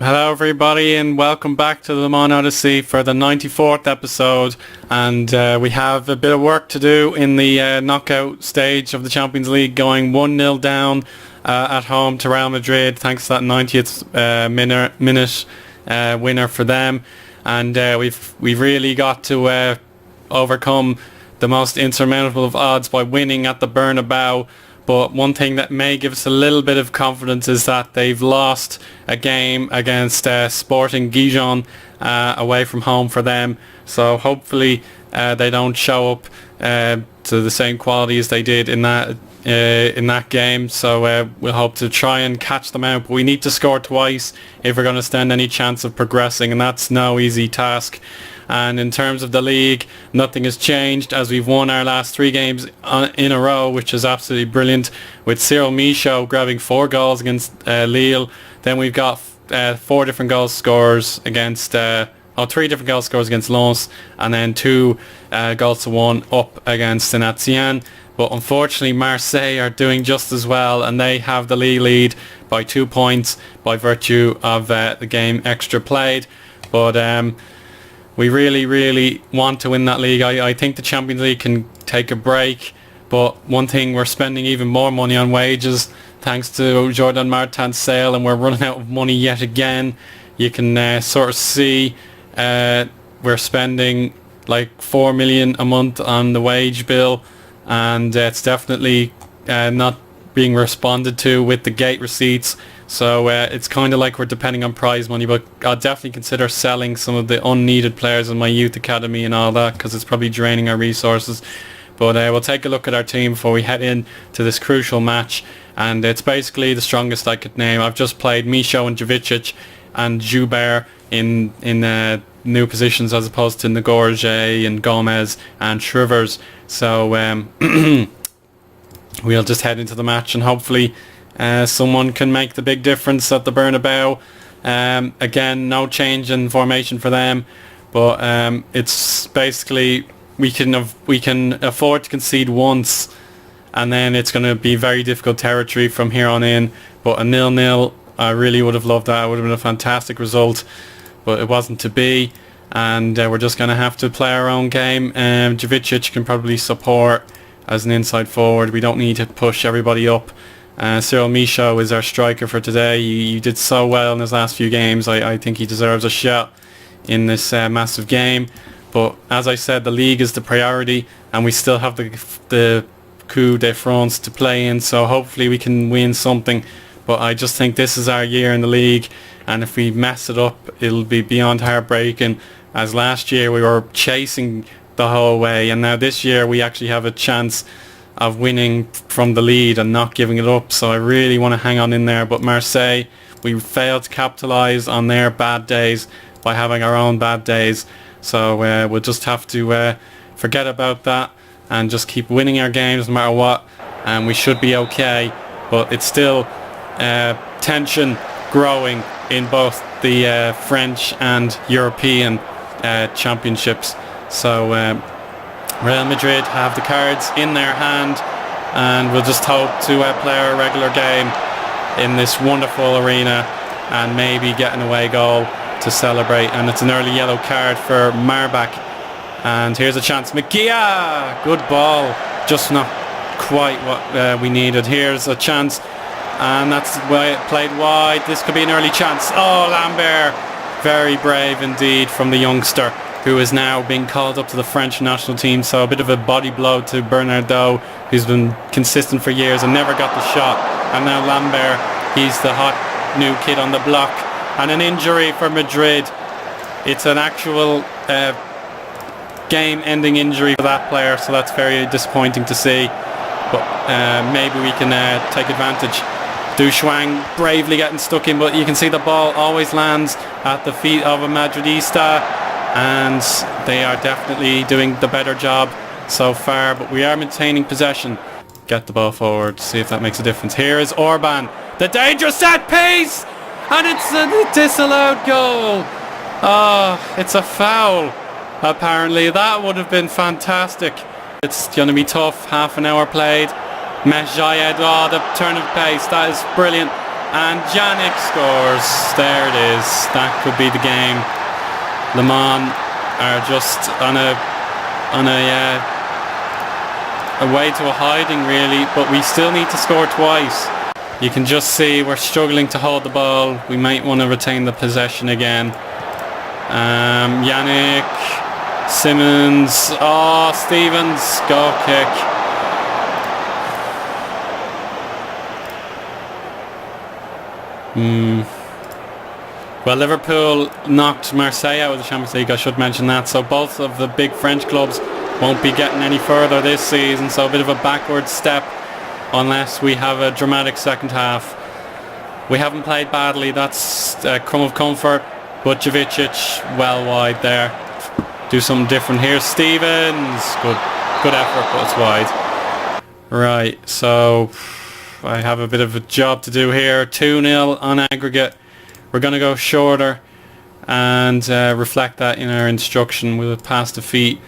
Hello everybody and welcome back to the Le Mans Odyssey for the 94th episode, and we have a bit of work to do in the knockout stage of the Champions League, going 1-0 down at home to Real Madrid thanks to that 90th minute winner for them, and we've really got to overcome the most insurmountable of odds by winning at the Beunarbeau. But one thing that may give us a little bit of confidence is that they've lost a game against Sporting Gijon away from home for them. So hopefully they don't show up to the same quality as they did in that game. So we'll hope to try and catch them out. But we need to score twice if we're going to stand any chance of progressing, and that's no easy task. And in terms of the league, nothing has changed, as we've won our last 3 games in a row, which is absolutely brilliant, with Cyril Michaud grabbing 4 goals against Lille. Then we've got 4 different goal scorers against 3 different goal scorers against Lens, and then 2 goals to 1 up against Saint-Etienne. But unfortunately Marseille are doing just as well, and they have the lead by 2 points by virtue of the game extra played. But we really want to win that league. I think the Champions League can take a break, but one thing, we're spending even more money on wages thanks to Jordan Martin's sale, and we're running out of money yet again. You can sort of see we're spending like 4 million a month on the wage bill, and it's definitely not being responded to with the gate receipts. So it's kind of like we're depending on prize money, but I'll definitely consider selling some of the unneeded players in my youth academy and all that, because it's probably draining our resources. But we'll take a look at our team before we head in to this crucial match, and it's basically the strongest I could name. I've just played Michaud and Jovic and Joubert in new positions, as opposed to Ngorge and Gomez and Shrivers. So we'll just head into the match, and hopefully someone can make the big difference at the Beunarbeau. Again, no change in formation for them, but it's basically we can afford to concede once, and then it's going to be very difficult territory from here on in. But a 0-0, I really would have loved that. It would have been a fantastic result, but it wasn't to be, and we're just going to have to play our own game. Jovic can probably support as an inside forward. We don't need to push everybody up. Cyril Michaud is our striker for today. He did so well in his last few games. I think he deserves a shot in this massive game. But as I said, the league is the priority, and we still have the coup de France to play in, so hopefully we can win something. But I just think this is our year in the league, and if we mess it up, it'll be beyond heartbreaking, as last year we were chasing the whole way, and now this year we actually have a chance of winning from the lead and not giving it up. So I really want to hang on in there. But Marseille, we failed to capitalise on their bad days by having our own bad days. So we'll just have to forget about that and just keep winning our games no matter what, and we should be okay. But it's still tension growing in both the French and European championships. So Real Madrid have the cards in their hand, and we'll just hope to play our regular game in this wonderful arena and maybe get an away goal to celebrate. And it's an early yellow card for Marbach, and here's a chance. Mejia, good ball, just not quite what we needed. Here's a chance, and that's played wide. This could be an early chance. Oh, Lambert, very brave indeed from the youngster, who is now being called up to the French national team. So a bit of a body blow to Beunarbeau, who's been consistent for years and never got the shot. And now Lambert, he's the hot new kid on the block. And an injury for Madrid. It's an actual game-ending injury for that player, so that's very disappointing to see. But maybe we can take advantage. Duchuang bravely getting stuck in, but you can see the ball always lands at the feet of a Madridista, and they are definitely doing the better job so far, but we are maintaining possession. Get the ball forward, see if that makes a difference. Here is Orban, the dangerous set piece, and it's a disallowed goal. Oh, it's a foul, apparently. That would have been fantastic. It's going to be tough. Half an hour played. Mejia, oh, the turn of pace, that is brilliant. And Yannick scores. There it is. That could be the game. Le Mans are just on a way to a hiding really, but we still need to score twice. You can just see we're struggling to hold the ball. We might want to retain the possession again. Yannick, Simmons, Stevens, goal kick. Well, Liverpool knocked Marseille out of the Champions League, I should mention that, so both of the big French clubs won't be getting any further this season, so a bit of a backward step unless we have a dramatic second half. We haven't played badly, that's a crumb of comfort, but Jovicic well wide there. Do something different here. Stevens, good effort, but it's wide. Right, so I have a bit of a job to do here. 2-0 on aggregate. We're going to go shorter and reflect that in our instruction with a pass to feet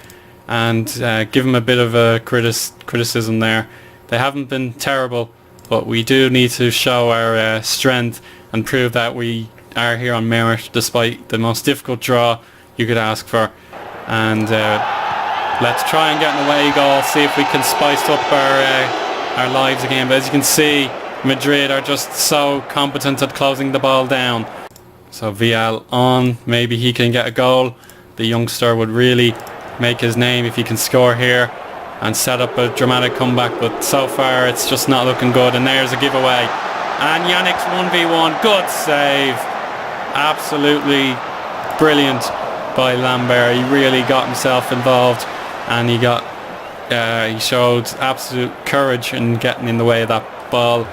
and give them a bit of a criticism there. They haven't been terrible, but we do need to show our strength and prove that we are here on merit despite the most difficult draw you could ask for. And let's try and get an away goal, see if we can spice up our lives again. But as you can see, Madrid are just so competent at closing the ball down. So Vial on, maybe he can get a goal. The youngster would really make his name if he can score here and set up a dramatic comeback, but so far it's just not looking good. And there's a giveaway. And Yannick's 1v1, good save. Absolutely brilliant by Lambert. He really got himself involved and he showed absolute courage in getting in the way of that ball.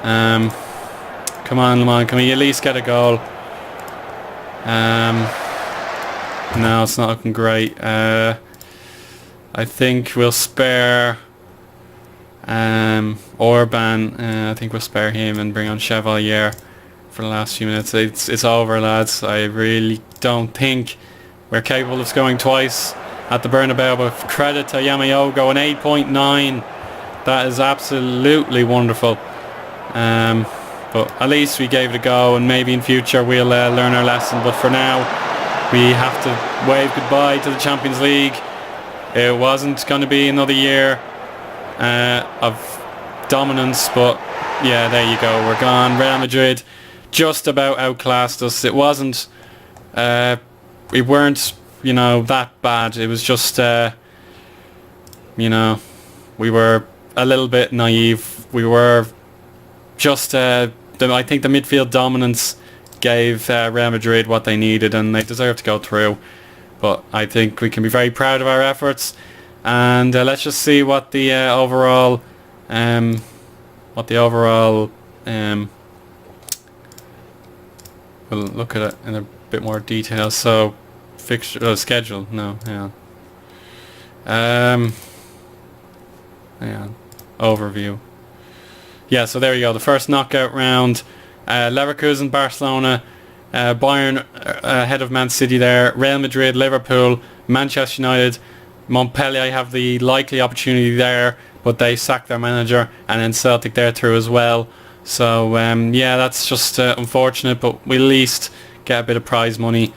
Come on, Le Mans, can we at least get a goal? No, it's not looking great. I think we'll spare Orban. I think we'll spare him and bring on Chevalier for the last few minutes. It's over, lads. I really don't think we're capable of scoring twice at the Beunarbeau, but credit to Yamayogo, an 8.9. That is absolutely wonderful. But at least we gave it a go, and maybe in future we'll learn our lesson. But for now, we have to wave goodbye to the Champions League. It wasn't going to be another year of dominance, but yeah, there you go, we're gone. Real Madrid just about outclassed us. It wasn't, we weren't, that bad. It was just, we were a little bit naive. We were just, I think the midfield dominance gave Real Madrid what they needed, and they deserve to go through. But I think we can be very proud of our efforts, and let's just see what the overall, we'll look at it in a bit more detail. So, fixture schedule. No, yeah. Overview. Yeah, so there you go. The first knockout round. Leverkusen, Barcelona. Bayern ahead of Man City there. Real Madrid, Liverpool, Manchester United, Montpellier have the likely opportunity there, but they sacked their manager, and then Celtic there through as well. So yeah, that's just unfortunate, but we'll at least get a bit of prize money,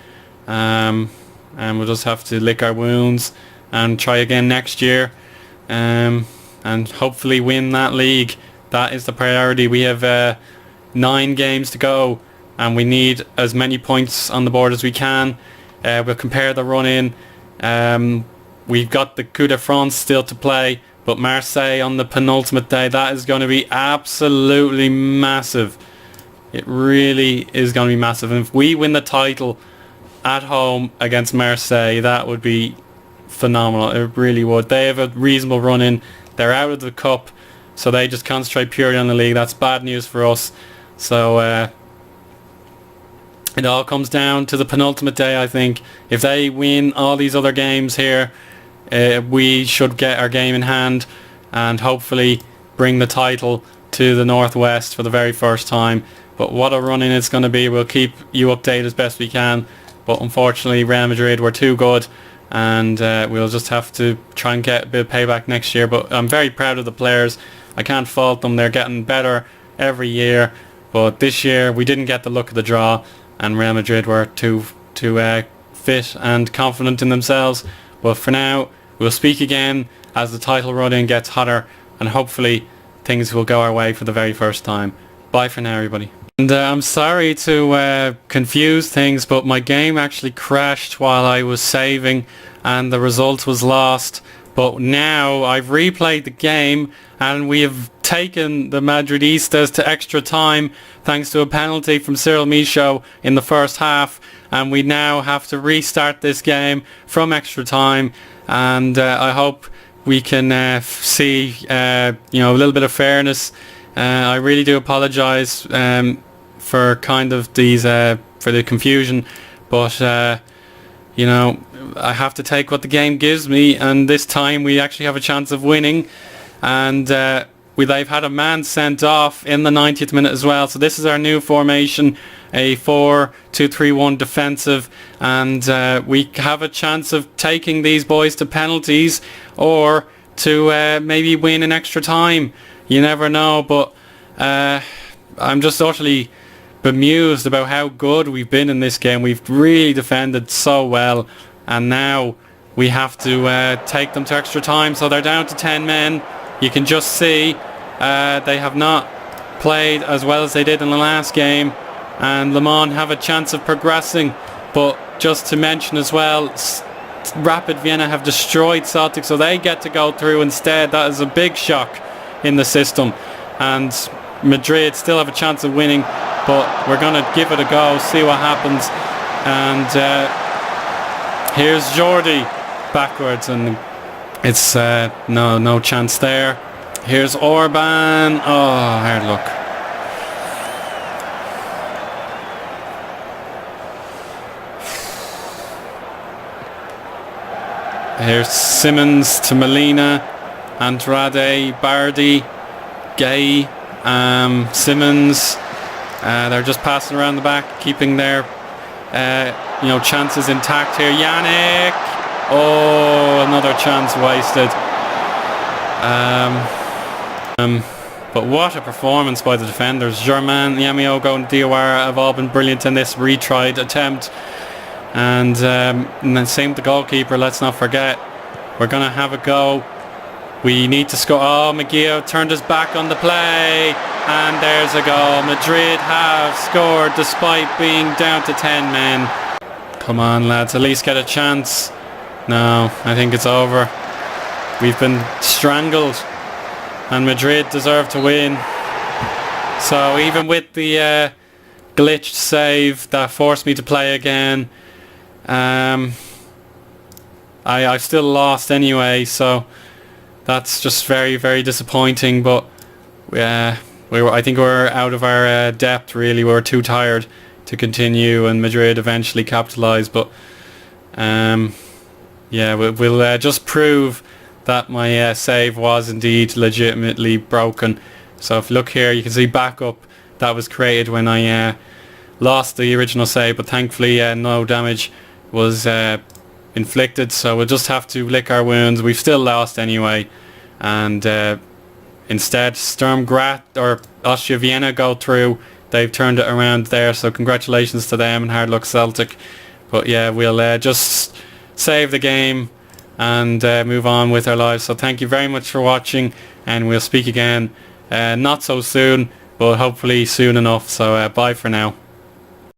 and we'll just have to lick our wounds and try again next year, and hopefully win that league. That is the priority. We have 9 games to go, and we need as many points on the board as we can. We'll compare the run in. We've got the Coup de France still to play, but Marseille on the penultimate day, that is going to be absolutely massive. It really is going to be massive. And if we win the title at home against Marseille, that would be phenomenal. It really would. They have a reasonable run in. They're out of the cup, so they just concentrate purely on the league. That's bad news for us. So it all comes down to the penultimate day, I think. If they win all these other games here, we should get our game in hand and hopefully bring the title to the Northwest for the very first time. But what a run-in it's going to be. We'll keep you updated as best we can. But unfortunately, Real Madrid were too good, and we'll just have to try and get a bit of payback next year. But I'm very proud of the players. I can't fault them. They're getting better every year. But this year we didn't get the luck of the draw, and Real Madrid were too fit and confident in themselves. But for now, we'll speak again as the title run-in gets hotter, and hopefully things will go our way for the very first time. Bye for now, everybody. And I'm sorry to confuse things, but my game actually crashed while I was saving and the result was lost. But now I've replayed the game and we have taken the Madridistas to extra time thanks to a penalty from Cyril Michaud in the first half, and we now have to restart this game from extra time, and I hope we can see a little bit of fairness. I really do apologise for kind of these for the confusion, but I have to take what the game gives me, and this time we actually have a chance of winning, and they've had a man sent off in the 90th minute as well. So this is our new formation, a 4-2-3-1 defensive, and we have a chance of taking these boys to penalties or to maybe win in extra time. You never know, but I'm just utterly bemused about how good we've been in this game. We've really defended so well, and now we have to take them to extra time. So they're down to 10 men. You can just see they have not played as well as they did in the last game, and Le Mans have a chance of progressing. But just to mention as well, Rapid Vienna have destroyed Celtic, so they get to go through instead. That is a big shock in the system, and Madrid still have a chance of winning, but we're going to give it a go, see what happens. And here's Jordi backwards, and it's no chance there. Here's Orban. Oh, hard luck. Here's Simmons to Molina, Andrade, Bardi, Gay, Simmons. They're just passing around the back, keeping their chances intact here. Yannick. Oh, another chance wasted. But what a performance by the defenders. Germain, Yamiogo and Diawara have all been brilliant in this retried attempt. And then same with the goalkeeper, let's not forget. We're going to have a go. We need to score. Oh, McGee turned his back on the play. And there's a goal. Madrid have scored despite being down to 10 men. Come on, lads, at least get a chance. No, I think it's over. We've been strangled, and Madrid deserve to win. So even with the glitched save that forced me to play again, I still lost anyway, so that's just very, very disappointing. But I think we're out of our depth, really. We were too tired to continue, and Madrid eventually capitalised. But we'll just prove that my save was indeed legitimately broken. So if you look here, you can see backup that was created when I lost the original save, but thankfully no damage was inflicted, so we'll just have to lick our wounds. We've still lost anyway, and instead Sturm Graz or Austria Vienna go through. They've turned it around there, so congratulations to them, and hard luck Celtic. But yeah, we'll just save the game and move on with our lives. So thank you very much for watching, and we'll speak again not so soon, but hopefully soon enough. So bye for now.